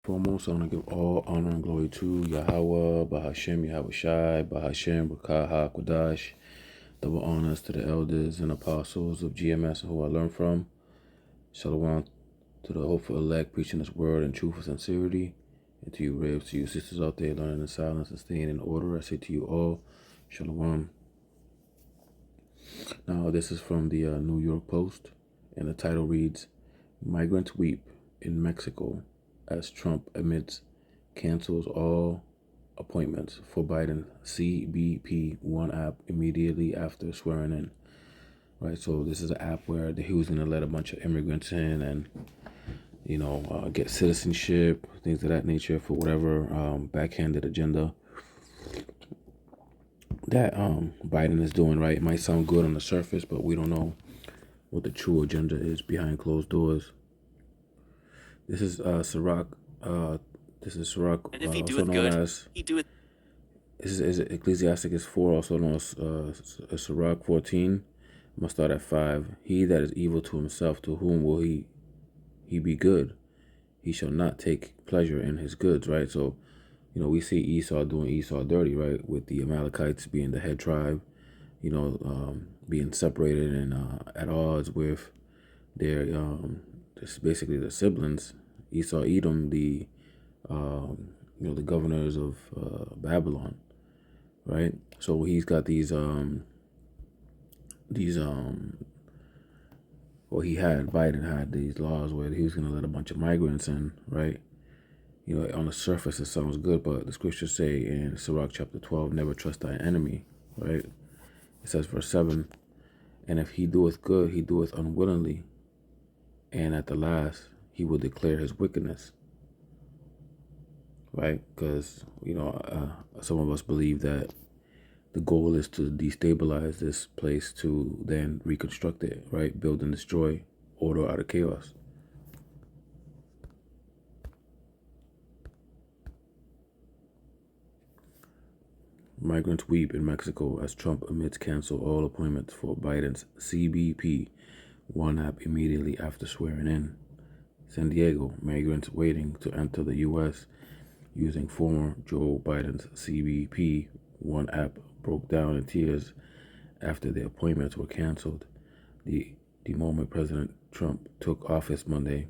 foremost, I want to give all honor and glory to Yahweh, Bahashem, Yahweh Shai, Bahashem, Rakah, HaKodash. Double honors to the elders and apostles of GMS who I learned from. Shalom to the hopeful elect preaching this word in truth and sincerity. And to you, ribs, to you sisters out there learning in silence and staying in order, I say to you all, Shalom. Now, this is from the New York Post, and the title reads, Migrants Weep in Mexico as Trump admits cancels all appointments for Biden CBP One app immediately after swearing in. Right, so this is an app where he was going to let a bunch of immigrants in and, get citizenship, things of that nature for whatever backhanded agenda that Biden is doing. Right, it might sound good on the surface, but we don't know what the true agenda is behind closed doors. This is Sirach. This is Sirach, And if he also doeth known good, as. he doeth. This is Ecclesiasticus 4, also known as Sirach 14. I'm gonna start at 5. He that is evil to himself, to whom will he be good? He shall not take pleasure in his goods. Right. So, we see Esau doing Esau dirty. Right, with the Amalekites being the head tribe. Being separated and at odds with their just basically the siblings. Esau, Edom, the governors of Babylon, right? So he's got these Biden had these laws where he was going to let a bunch of migrants in, right? On the surface it sounds good, but the scriptures say in Sirach chapter 12, never trust thy enemy, right? It says verse 7, and if he doeth good, he doeth unwillingly, and at the last he will declare his wickedness. Right, because some of us believe that the goal is to destabilize this place to then reconstruct it, right? Build and destroy, order out of chaos. Migrants weep in Mexico as Trump admits cancel all appointments for Biden's CBP One app immediately after swearing in. San Diego, migrants waiting to enter the U.S. using former Joe Biden's CBP One app broke down in tears after the appointments were canceled. The moment President Trump took office Monday,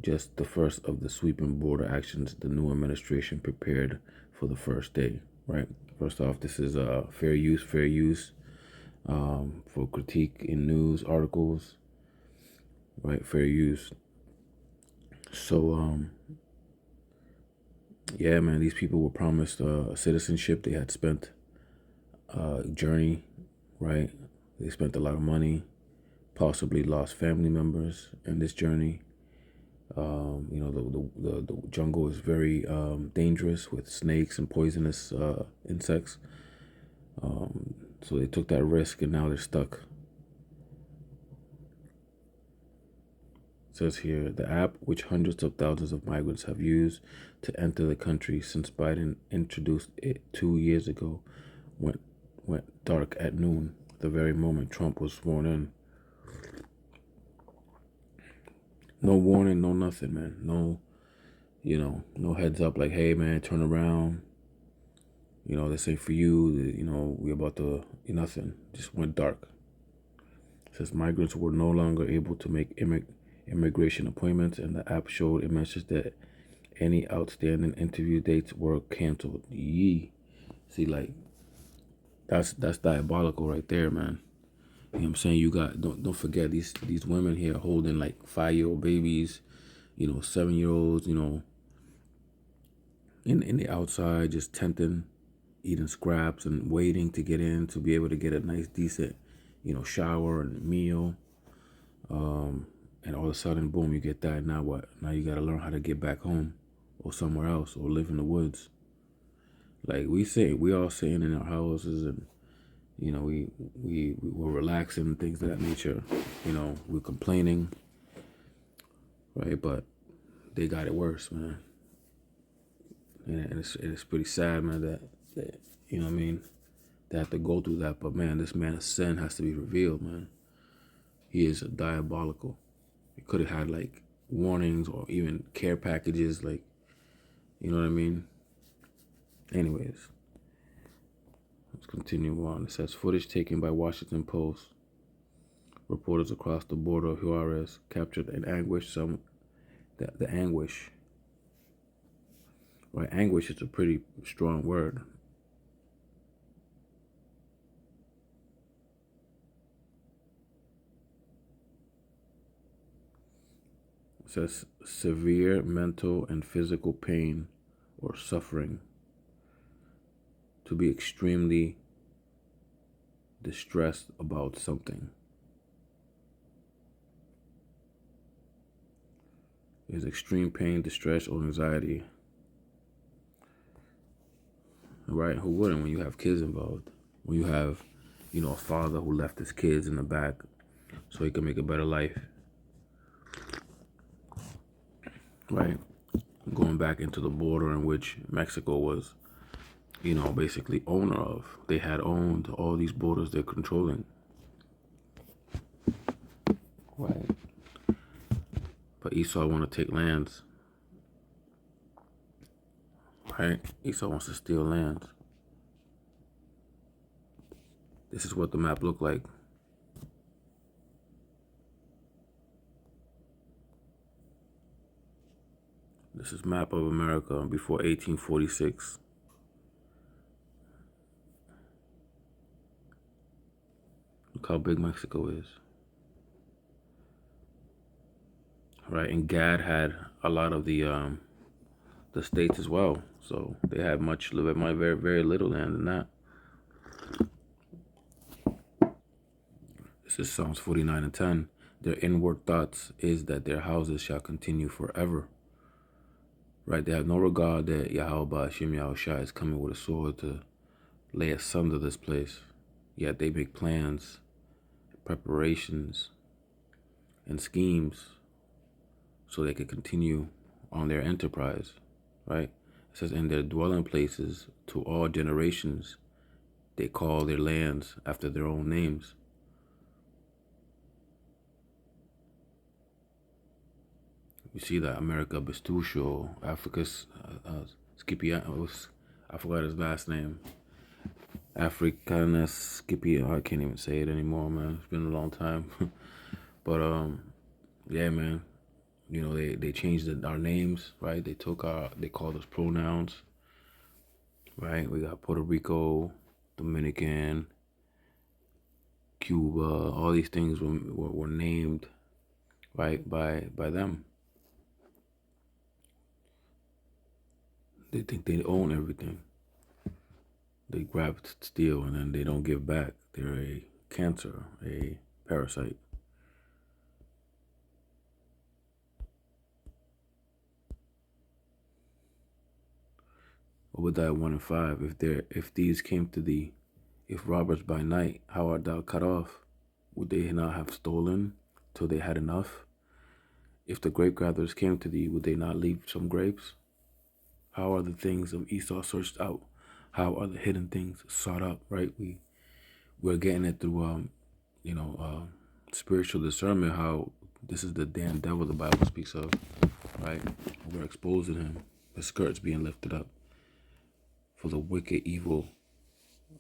just the first of the sweeping border actions the new administration prepared for the first day. Right. First off, this is fair use for critique in news articles. Right, fair use. So yeah, man, these people were promised citizenship. They had spent a journey, right? They spent a lot of money, possibly lost family members in this journey. The jungle is very dangerous with snakes and poisonous insects. So they took that risk and now they're stuck. It says here, the app, which hundreds of thousands of migrants have used to enter the country since Biden introduced it 2 years ago, went dark at noon, the very moment Trump was sworn in. No warning, no nothing, man. No, no heads up like, hey, man, turn around. This ain't for you. We about to, nothing. Just went dark. It says migrants were no longer able to make immigration appointments, and the app showed a message that any outstanding interview dates were canceled. Yee. See, like, that's diabolical right there, man. You know what I'm saying? You got, don't forget, these women here holding like 5-year-old babies, 7-year-olds, in the outside, just tenting, eating scraps and waiting to get in to be able to get a nice, decent, shower and meal. And all of a sudden, boom, you get that. Now what? Now you got to learn how to get back home or somewhere else or live in the woods. Like we all sitting in our houses and, we're relaxing and things of that nature. We're complaining, right? But they got it worse, man. And it's pretty sad, man, that you know what I mean? They have to go through that. But, man, this man's sin has to be revealed, man. He is diabolical. He could have had, like, warnings or even care packages, like, you know what I mean? Anyways, let's continue on. It says footage taken by Washington Post reporters across the border of Juarez captured an anguish. The anguish, right? Anguish is a pretty strong word. It says severe mental and physical pain or suffering, to be extremely distressed about something. Is extreme pain, distress, or anxiety. Right? Who wouldn't when you have kids involved? When you have, a father who left his kids in the back so he can make a better life. Right? Going back into the border in which Mexico was, basically owner of. They had owned all these borders they're controlling. Right? But Esau want to take lands. Right? Esau wants to steal lands. This is what the map looked like. This is map of America before 1846. Look how big Mexico is. Right, and Gad had a lot of the states as well, so they had very, very little land than that. This is Psalms 49 and 10. Their inward thoughts is that their houses shall continue forever. Right, they have no regard that Yahweh Hashem Yahushua is coming with a sword to lay asunder this place. Yet they make plans, preparations, and schemes so they could continue on their enterprise. Right? It says, in their dwelling places to all generations, they call their lands after their own names. You see that America Vespucio, Africa's Scipio, I forgot his last name. Africanus Scipio, I can't even say it anymore, man. It's been a long time. But yeah, man. They changed our names, right? They called us pronouns, right? We got Puerto Rico, Dominican, Cuba. All these things were named, right, by them. They think they own everything. They grab, steal, and then they don't give back. They're a cancer, a parasite. Obadiah 1 and 5. If these came to thee, if robbers by night, how art thou cut off? Would they not have stolen till they had enough? If the grape gatherers came to thee, would they not leave some grapes? How are the things of Esau searched out? How are the hidden things sought out? Right? We're getting it through spiritual discernment. How this is the damn devil the Bible speaks of, right? We're exposing him. The skirt's being lifted up for the wicked, evil,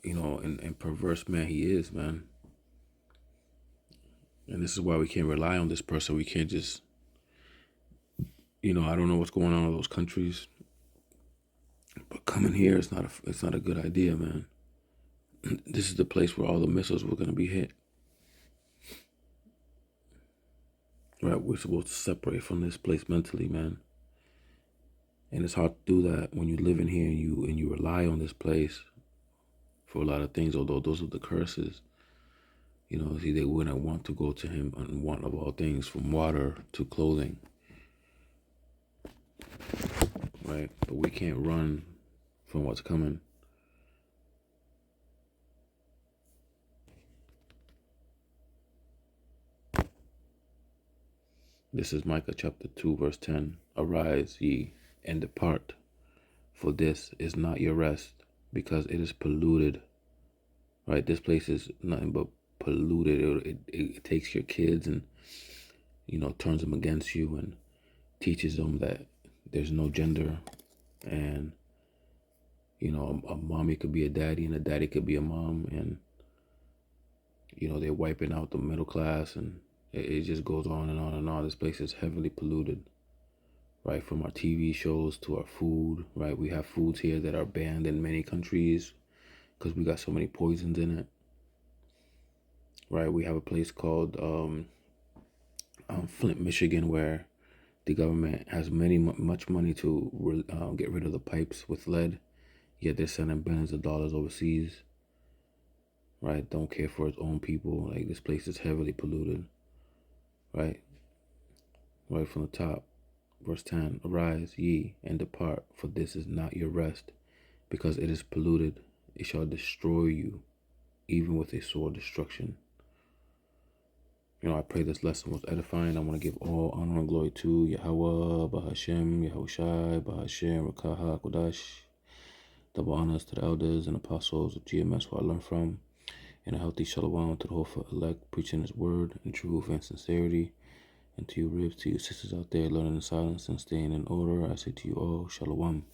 and perverse man he is, man. And this is why we can't rely on this person. We can't just, I don't know what's going on in those countries, but coming here, it's not a good idea, man. This is the place where all the missiles were going to be hit. Right? We're supposed to separate from this place mentally, man. And it's hard to do that when you live in here and you rely on this place for a lot of things, although those are the curses. See, they wouldn't want to go to him and want of all things, from water to clothing. Right? But we can't run from what's coming. This is Micah chapter 2, verse 10. Arise ye and depart, for this is not your rest, because it is polluted. Right? This place is nothing but polluted. It takes your kids and, turns them against you. And teaches them that there's no gender, and a mommy could be a daddy and a daddy could be a mom, and they're wiping out the middle class, and it just goes on and on and on. This place is heavily polluted, right? From our TV shows to our food, right? We have foods here that are banned in many countries because we got so many poisons in it, right? We have a place called Flint, Michigan, where the government has much money to get rid of the pipes with lead, yet they're sending billions of dollars overseas, right? Don't care for its own people. Like, this place is heavily polluted, right? Right from the top. Verse 10, arise ye and depart, for this is not your rest, because it is polluted. It shall destroy you, even with a sore destruction. I pray this lesson was edifying. I want to give all honor and glory to Yahweh, Bahashem, Yahushai, Bahashem, Rakaha, Kodash. Double honors to the elders and apostles of GMS who I learned from, and a healthy shalom to the whole elect, preaching his word in truth and sincerity. And to you ribs, to you sisters out there learning in silence and staying in order, I say to you all, shalom.